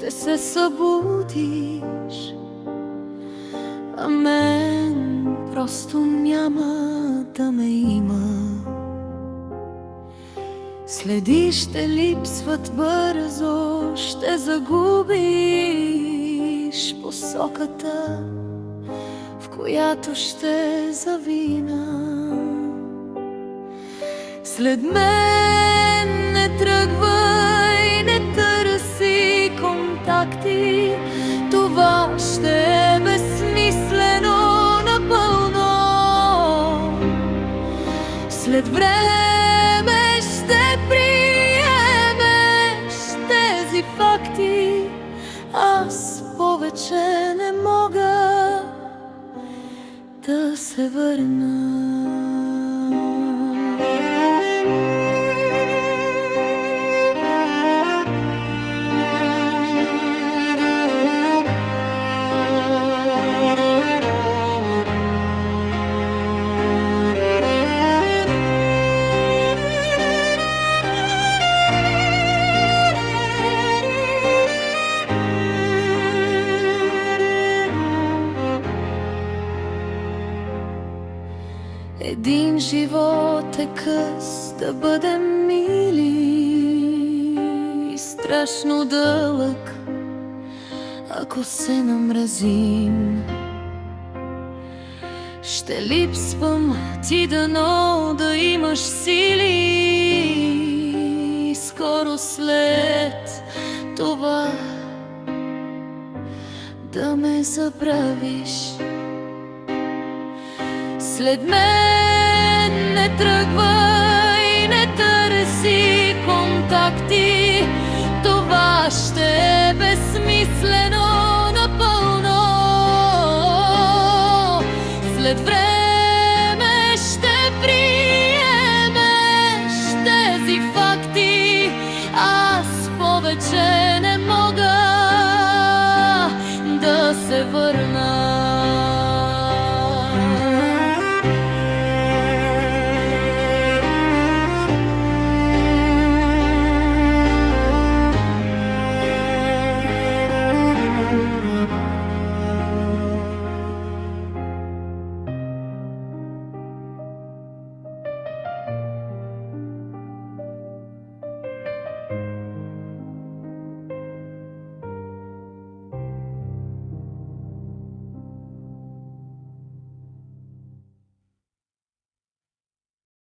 ще се събудиш, а мен просто няма да ме има. Следи ще липсват бързо, ще загубиш посоката, в която ще завина. След мен не тръгвай, не търси контакти, това ще е безсмислено напълно. След време ще приемеш тези факти, аз повече не мога да се върна. Един живот е къс, да бъдем мили, страшно дълъг, ако се намразим. Ще липсвам, ти дано да имаш сили, скоро след това да ме забравиш. След мен не тръгвай, не търси контакти, това ще е безсмислено напълно. След време